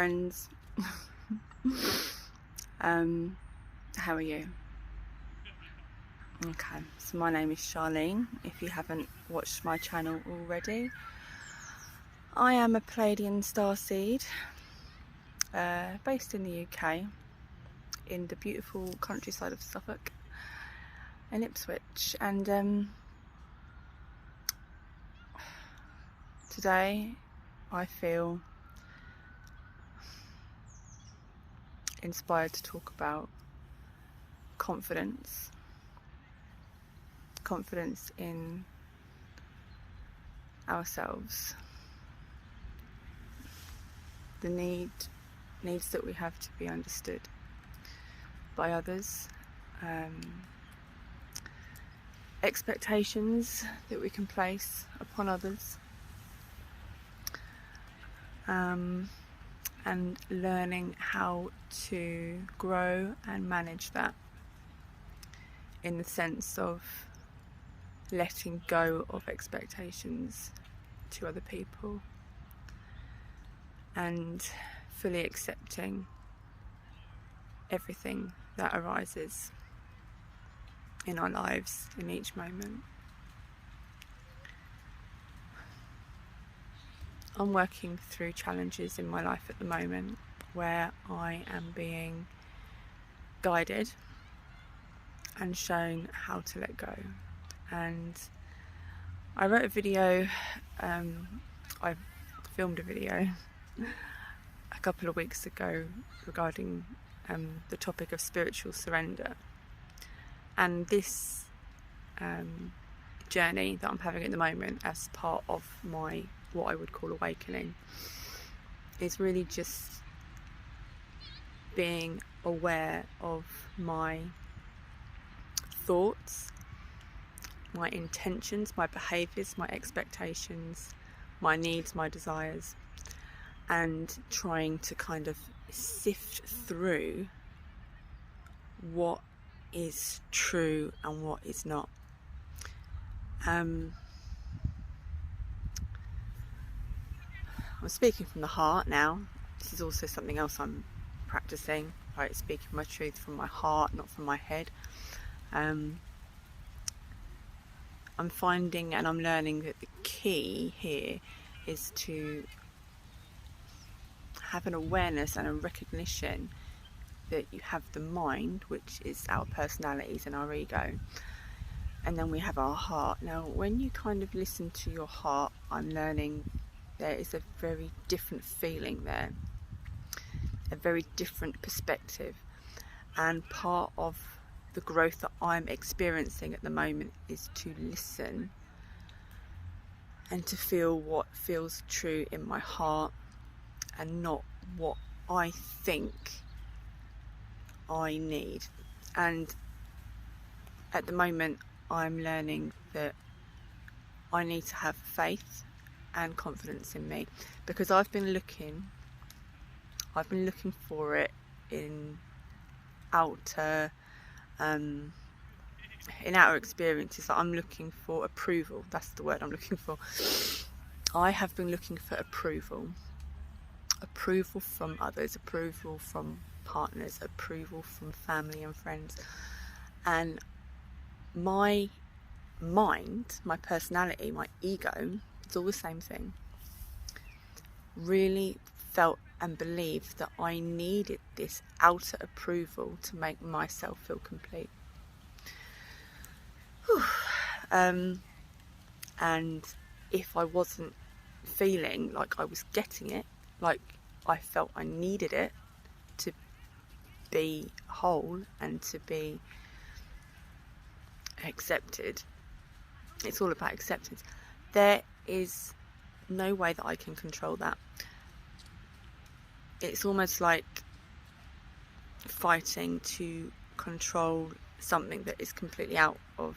friends. How are you? Okay, so my name is Charlene. If you haven't watched my channel already, I am a Pleiadian Starseed, based in the UK, in the beautiful countryside of Suffolk and Ipswich. And today I feel inspired to talk about confidence in ourselves, the needs that we have to be understood by others, expectations that we can place upon others, and learning how to grow and manage that, in the sense of letting go of expectations to other people and fully accepting everything that arises in our lives in each moment. I'm working through challenges in my life at the moment where I am being guided and shown how to let go. And I wrote a video, I filmed a video a couple of weeks ago regarding the topic of spiritual surrender. And this journey that I'm having at the moment as part of my, what I would call, awakening, is really just being aware of my thoughts, my intentions, my behaviours, my expectations, my needs, my desires, and trying to kind of sift through what is true and what is not. I'm speaking from the heart now. This is also something else I'm practicing, right? Speaking my truth from my heart, not from my head. I'm finding and I'm learning that the key here is to have an awareness and a recognition that you have the mind, which is our personalities and our ego, and then we have our heart. Now, when you kind of listen to your heart, I'm learning there is a very different feeling there, a very different perspective, and part of the growth that I'm experiencing at the moment is to listen and to feel what feels true in my heart and not what I think I need. And at the moment I'm learning that I need to have faith and confidence in me, because I've been looking for it in outer experiences. I'm looking for approval. That's the word I'm looking for. I have been looking for approval from others, approval from partners, approval from family and friends. And my mind, my personality, my ego, it's all the same thing, really felt and believed that I needed this outer approval to make myself feel complete. And if I wasn't feeling like I was getting it, like I felt I needed it to be whole and to be accepted, it's all about acceptance, there is no way that I can control that. It's almost like fighting to control something that is completely out of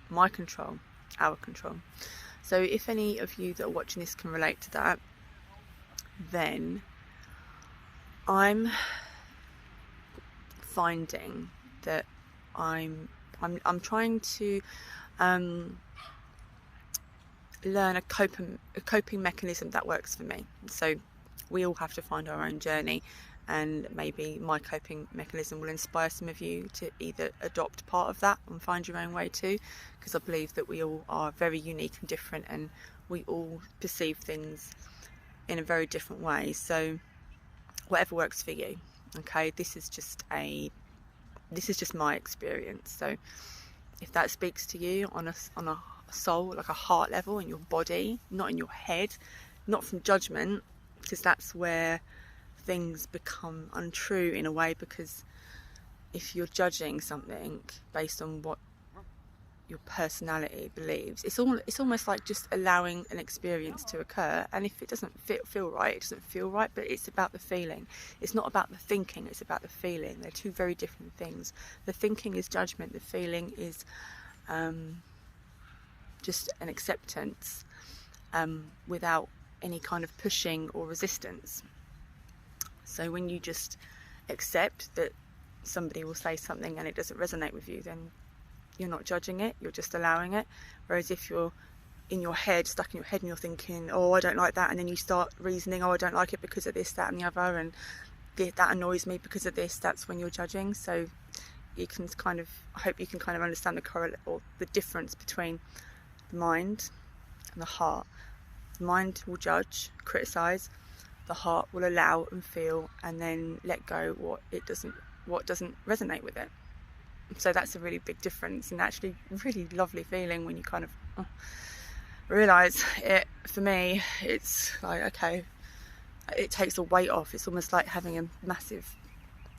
my control, our control. So if any of you that are watching this can relate to that, then I'm finding that I'm trying to learn a coping mechanism that works for me. So We all have to find our own journey, and maybe my coping mechanism will inspire some of you to either adopt part of that and find your own way too, because I believe that we all are very unique and different, and we all perceive things in a very different way. So whatever works for you. Okay, this is just my experience. So if that speaks to you on a soul, like a heart level, in your body, not in your head, not from judgment, because that's where things become untrue in a way. Because if you're judging something based on what your personality believes, it's almost like just allowing an experience to occur, and if it doesn't feel right, it doesn't feel right. But it's about the feeling. It's not about the thinking, it's about the feeling. They're two very different things. The thinking is judgment, the feeling is just an acceptance, without any kind of pushing or resistance. So when you just accept that somebody will say something and it doesn't resonate with you, then you're not judging it, you're just allowing it. Whereas if you're in your head, stuck in your head, and you're thinking, oh, I don't like that, and then you start reasoning, oh, I don't like it because of this, that and the other, and that annoys me because of this, that's when you're judging. So you can kind of, I hope you can kind of understand the correlate or the difference between the mind and the heart. The mind will judge, criticise. The heart will allow and feel, and then let go what doesn't resonate with it. So that's a really big difference, and actually really lovely feeling when you kind of realise it. For me, it's like, okay, it takes a weight off. It's almost like having a massive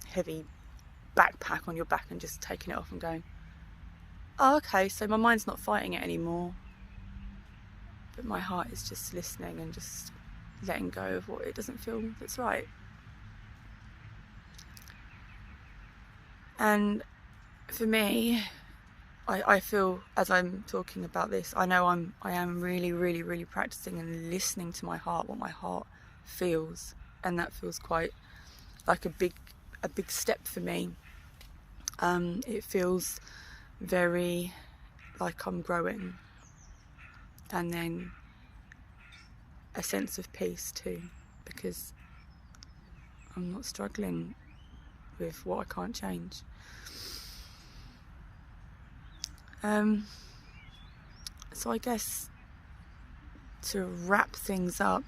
heavy backpack on your back and just taking it off and going, oh, okay, so my mind's not fighting it anymore, but my heart is just listening and just letting go of what it doesn't feel that's right. And for me, I feel, as I'm talking about this, I know I am really, really, really practicing and listening to my heart, what my heart feels, and that feels quite like a big step for me. It feels very like I'm growing, and then a sense of peace too, because I'm not struggling with what I can't change. So I guess to wrap things up,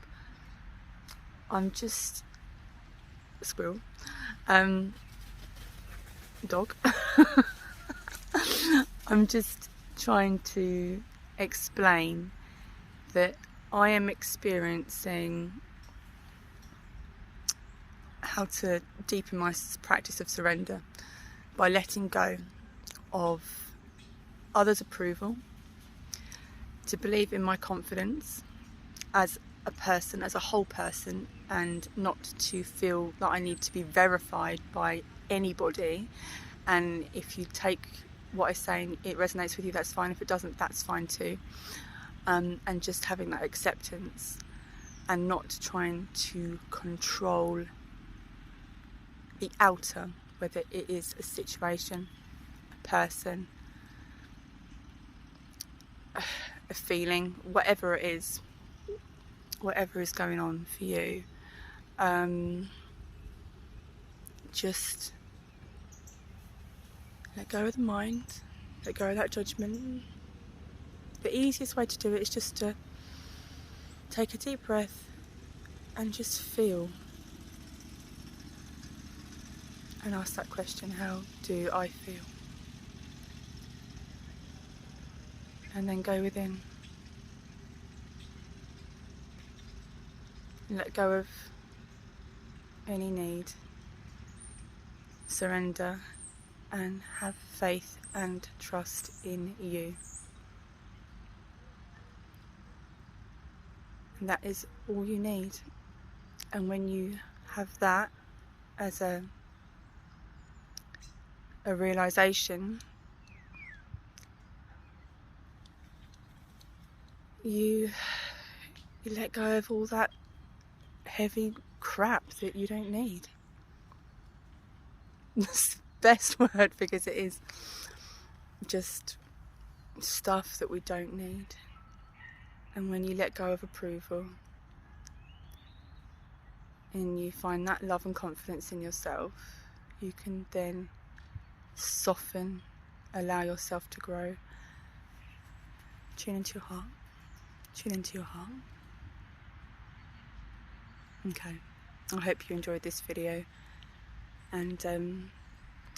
I'm just squirrel, dog. I'm just trying to explain that I am experiencing how to deepen my practice of surrender by letting go of others' approval, to believe in my confidence as a person, as a whole person, and not to feel that I need to be verified by anybody. And if you take what I say and it resonates with you, that's fine. If it doesn't, that's fine too. And just having that acceptance and not trying to control the outer, whether it is a situation, a person, a feeling, whatever it is, whatever is going on for you. Just let go of the mind, let go of that judgment. The easiest way to do it is just to take a deep breath and just feel, and ask that question, how do I feel? And then go within. Let go of any need. Surrender and have faith and trust in you. And that is all you need. And when you have that as a realisation, you let go of all that heavy crap that you don't need. That's the best word, because it is just stuff that we don't need. And when you let go of approval, and you find that love and confidence in yourself, you can then soften, allow yourself to grow. Tune into your heart. Tune into your heart. Okay, I hope you enjoyed this video, and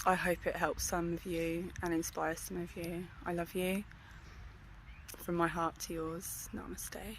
I hope it helps some of you and inspires some of you. I love you. From my heart to yours, namaste.